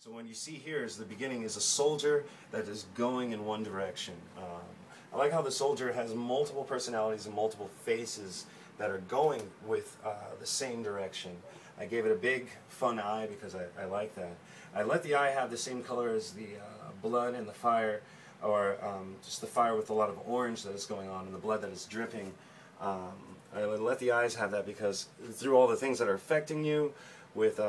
So what you see here is the beginning is a soldier that is going in one direction. I like how the soldier has multiple personalities and multiple faces that are going with the same direction. I gave it a big fun eye because I like that. I let the eye have the same color as the blood and the fire, or just the fire with a lot of orange that is going on and the blood that is dripping. I let the eyes have that because through all the things that are affecting you with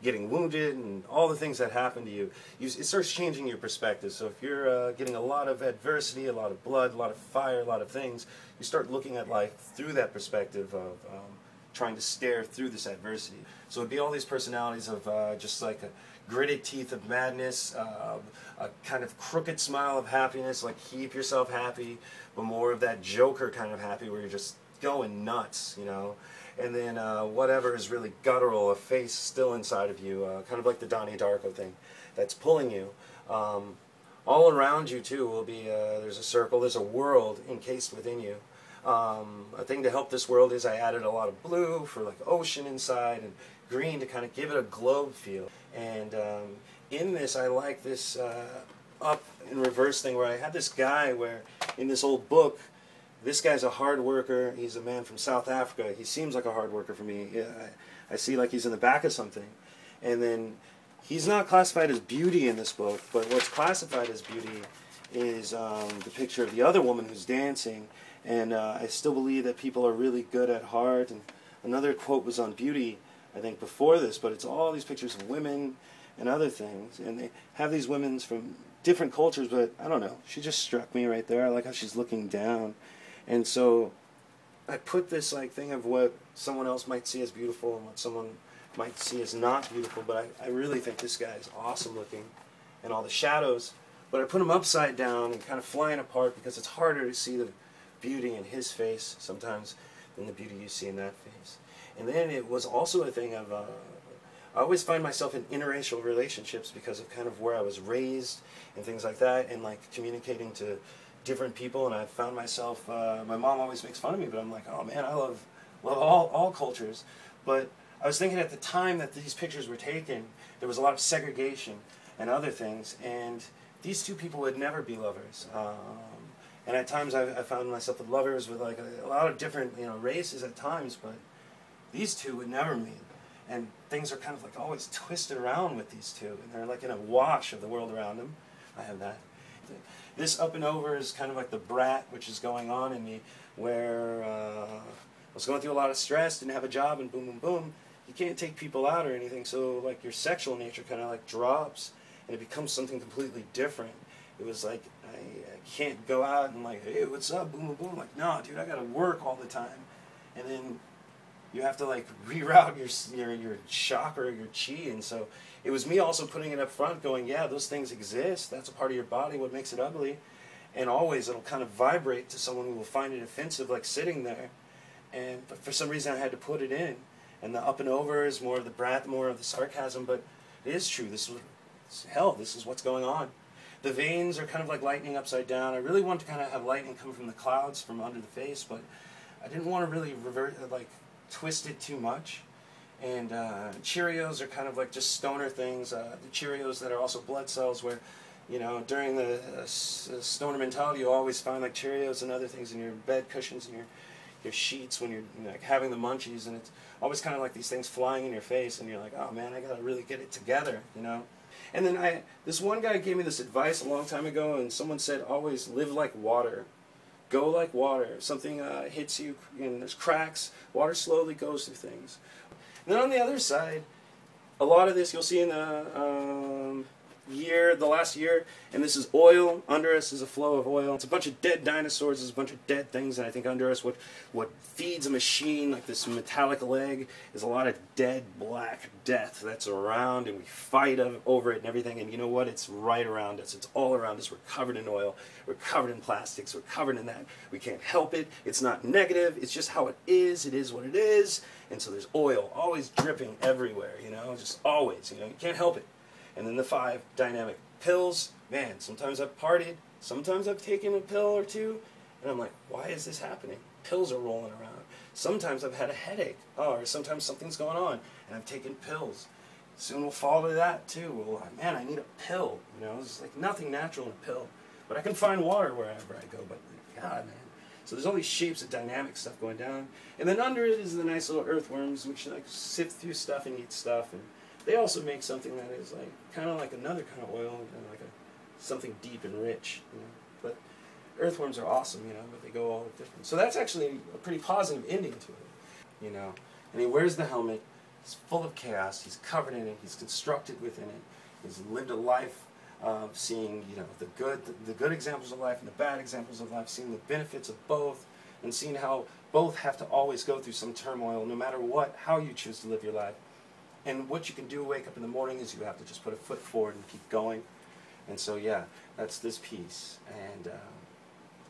getting wounded and all the things that happen to you, it starts changing your perspective. So if you're getting a lot of adversity, a lot of blood, a lot of fire, a lot of things, you start looking at life through that perspective of trying to stare through this adversity. So it'd be all these personalities of just like a gritted teeth of madness, a kind of crooked smile of happiness, like keep yourself happy, but more of that Joker kind of happy where you're just going nuts, you know. And then whatever is really guttural, a face still inside of you, kind of like the Donnie Darko thing that's pulling you. All around you too will be, there's a circle, there's a world encased within you. A thing to help this world is I added a lot of blue for like ocean inside and green to kind of give it a globe feel. And in this I like this up and reverse thing where I had this guy where in this old book, this guy's a hard worker. He's a man from South Africa. He seems like a hard worker for me. Yeah, I see like he's in the back of something. And then he's not classified as beauty in this book, but what's classified as beauty is the picture of the other woman who's dancing. And I still believe that people are really good at heart. And another quote was on beauty, I think, before this, but it's all these pictures of women and other things. And they have these women from different cultures, but I don't know. She just struck me right there. I like how she's looking down. And so I put this like thing of what someone else might see as beautiful and what someone might see as not beautiful, but I really think this guy is awesome looking and all the shadows, but I put him upside down and kind of flying apart because it's harder to see the beauty in his face sometimes than the beauty you see in that face. And then it was also a thing of, I always find myself in interracial relationships because of kind of where I was raised and things like that, and like communicating to different people, and I found myself, my mom always makes fun of me, but I'm like, oh man, I love all cultures. But I was thinking at the time that these pictures were taken, there was a lot of segregation and other things, and these two people would never be lovers. And at times I found myself with lovers with like a lot of different races at times, but these two would never meet. And things are kind of like always twisted around with these two, and they're like in a wash of the world around them. I have that. This up and over is kind of like the brat, which is going on in me, where I was going through a lot of stress, didn't have a job, and boom, boom, boom. You can't take people out or anything, so like your sexual nature kind of like drops, and it becomes something completely different. It was like, I can't go out and like, hey, what's up, boom, boom, boom. Like, no, dude, I gotta work all the time. And then you have to like reroute your chakra, your chi, and so it was me also putting it up front going, yeah, those things exist, that's a part of your body, what makes it ugly, and always it'll kind of vibrate to someone who will find it offensive, like sitting there, but for some reason I had to put it in, and the up and over is more of the brat, more of the sarcasm, but it is true, this is what's going on. The veins are kind of like lightning upside down. I really want to kind of have lightning come from the clouds, from under the face, but I didn't want to really twist it too much. And Cheerios are kind of like just stoner things. The Cheerios that are also blood cells, where during the stoner mentality you always find like Cheerios and other things in your bed cushions and your sheets when you're like having the munchies, and it's always kind of like these things flying in your face, and you're like, oh man, I gotta really get it together, And then this one guy gave me this advice a long time ago, and someone said, always live like water. Go like water. If something hits you and there's cracks, water slowly goes through things. And then on the other side, a lot of this you'll see in the last year, and this is oil. Under us is a flow of oil. It's a bunch of dead dinosaurs, there's a bunch of dead things, and I think under us what feeds a machine like this metallic leg is a lot of dead black death that's around, and we fight over it and everything, and you know what? It's right around us. It's all around us. We're covered in oil. We're covered in plastics. We're covered in that. We can't help it. It's not negative. It's just how it is. It is what it is. And so there's oil always dripping everywhere, just always, you can't help it. And then the 5, dynamic. Pills, man, sometimes I've partied, sometimes I've taken a pill or two, and I'm like, why is this happening? Pills are rolling around. Sometimes I've had a headache, or sometimes something's going on, and I've taken pills. soon we'll fall to that too. Well, man, I need a pill. You know, there's like nothing natural in a pill. But I can find water wherever I go. But God, man. So there's all these shapes of dynamic stuff going down. And then under it is the nice little earthworms, which like sift through stuff and eat stuff. And they also make something that is like kind of like another kind of oil, like something deep and rich. You know? But earthworms are awesome, you know, but they go all different. So that's actually a pretty positive ending to it, you know. And he wears the helmet. He's full of chaos. He's covered in it. He's constructed within it. He's lived a life of seeing, you know, the good examples of life and the bad examples of life, seeing the benefits of both, and seeing how both have to always go through some turmoil, no matter how you choose to live your life. And what you can do, wake up in the morning, is you have to just put a foot forward and keep going. And so, yeah, that's this piece. And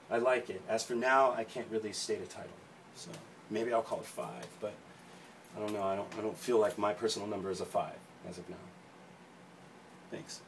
I like it. As for now, I can't really state a title. So maybe I'll call it 5, but I don't know. I don't feel like my personal number is a 5 as of now. Thanks.